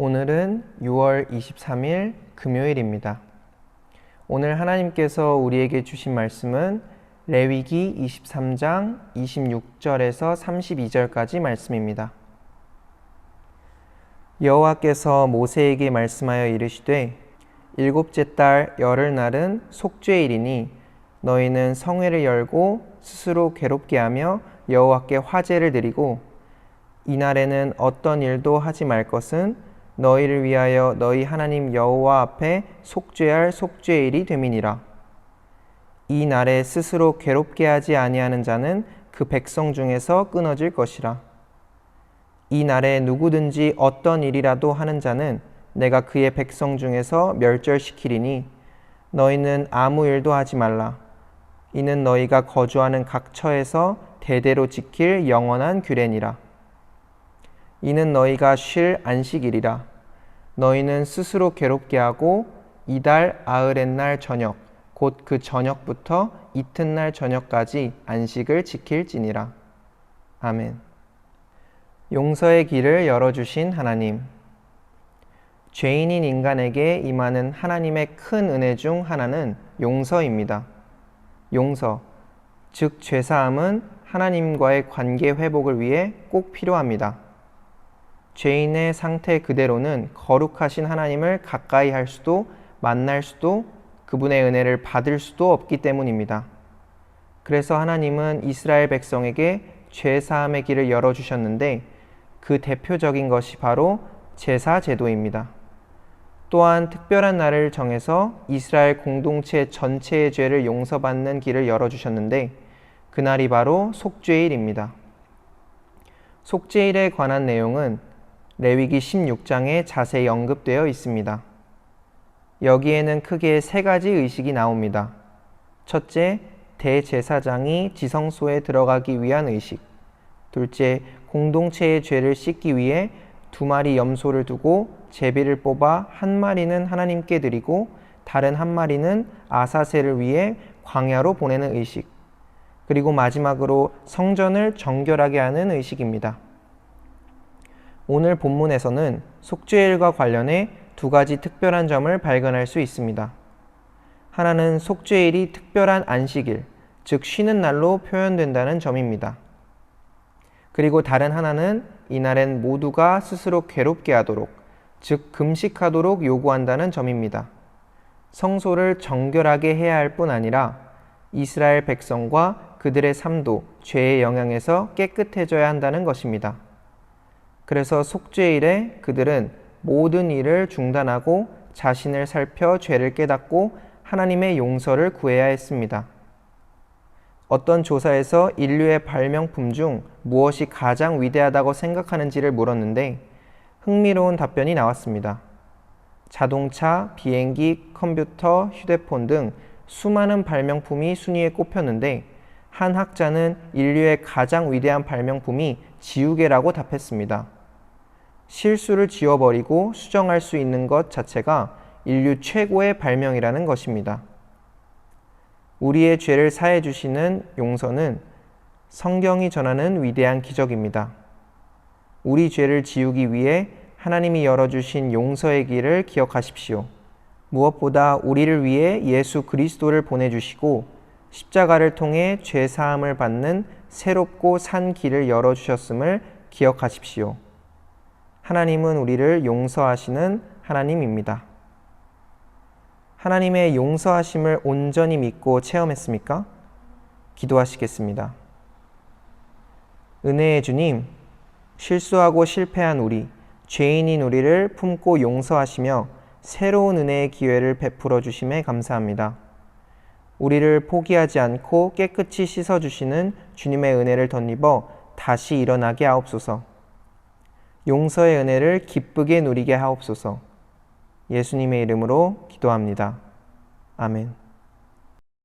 오늘은 6월 23일 금요일입니다. 오늘 하나님께서 우리에게 주신 말씀은 레위기 23장 26절에서 32절까지 말씀입니다. 여호와께서 모세에게 말씀하여 이르시되 일곱째 달 열흘날은 속죄일이니 너희는 성회를 열고 스스로 괴롭게 하며 여호와께 화제를 드리고 이날에는 어떤 일도 하지 말 것은 너희를 위하여 너희 하나님 여호와 앞에 속죄할 속죄일이 됨이니라. 이 날에 스스로 괴롭게 하지 아니하는 자는 그 백성 중에서 끊어질 것이라. 이 날에 누구든지 어떤 일이라도 하는 자는 내가 그의 백성 중에서 멸절시키리니 너희는 아무 일도 하지 말라. 이는 너희가 거주하는 각 처에서 대대로 지킬 영원한 규례니라. 이는 너희가 쉴 안식일이라. 너희는 스스로 괴롭게 하고 이달 아흐렛날 저녁 곧 그 저녁부터 이튿날 저녁까지 안식을 지킬지니라. 아멘. 용서의 길을 열어주신 하나님. 죄인인 인간에게 임하는 하나님의 큰 은혜 중 하나는 용서입니다. 용서, 즉 죄사함은 하나님과의 관계 회복을 위해 꼭 필요합니다. 죄인의 상태 그대로는 거룩하신 하나님을 가까이 할 수도 만날 수도 그분의 은혜를 받을 수도 없기 때문입니다. 그래서 하나님은 이스라엘 백성에게 죄사함의 길을 열어주셨는데 그 대표적인 것이 바로 제사 제도입니다. 또한 특별한 날을 정해서 이스라엘 공동체 전체의 죄를 용서받는 길을 열어주셨는데 그날이 바로 속죄일입니다. 속죄일에 관한 내용은 레위기 16장에 자세히 언급되어 있습니다. 여기에는 크게 세 가지 의식이 나옵니다. 첫째, 대제사장이 지성소에 들어가기 위한 의식. 둘째, 공동체의 죄를 씻기 위해 2마리 염소를 두고 제비를 뽑아 한 마리는 하나님께 드리고 다른 한 마리는 아사셀을 위해 광야로 보내는 의식. 그리고 마지막으로 성전을 정결하게 하는 의식입니다. 오늘 본문에서는 속죄일과 관련해 2가지 특별한 점을 발견할 수 있습니다. 하나는 속죄일이 특별한 안식일, 즉 쉬는 날로 표현된다는 점입니다. 그리고 다른 하나는 이날엔 모두가 스스로 괴롭게 하도록, 즉 금식하도록 요구한다는 점입니다. 성소를 정결하게 해야 할 뿐 아니라 이스라엘 백성과 그들의 삶도 죄의 영향에서 깨끗해져야 한다는 것입니다. 그래서 속죄일에 그들은 모든 일을 중단하고 자신을 살펴 죄를 깨닫고 하나님의 용서를 구해야 했습니다. 어떤 조사에서 인류의 발명품 중 무엇이 가장 위대하다고 생각하는지를 물었는데 흥미로운 답변이 나왔습니다. 자동차, 비행기, 컴퓨터, 휴대폰 등 수많은 발명품이 순위에 꼽혔는데 한 학자는 인류의 가장 위대한 발명품이 지우개라고 답했습니다. 실수를 지워버리고 수정할 수 있는 것 자체가 인류 최고의 발명이라는 것입니다. 우리의 죄를 사해 주시는 용서는 성경이 전하는 위대한 기적입니다. 우리 죄를 지우기 위해 하나님이 열어주신 용서의 길을 기억하십시오. 무엇보다 우리를 위해 예수 그리스도를 보내주시고 십자가를 통해 죄 사함을 받는 새롭고 산 길을 열어주셨음을 기억하십시오. 하나님은 우리를 용서하시는 하나님입니다. 하나님의 용서하심을 온전히 믿고 체험했습니까? 기도하시겠습니다. 은혜의 주님, 실수하고 실패한 우리, 죄인인 우리를 품고 용서하시며 새로운 은혜의 기회를 베풀어 주심에 감사합니다. 우리를 포기하지 않고 깨끗이 씻어주시는 주님의 은혜를 덧입어 다시 일어나게 하옵소서. 용서의 은혜를 기쁘게 누리게 하옵소서. 예수님의 이름으로 기도합니다. 아멘.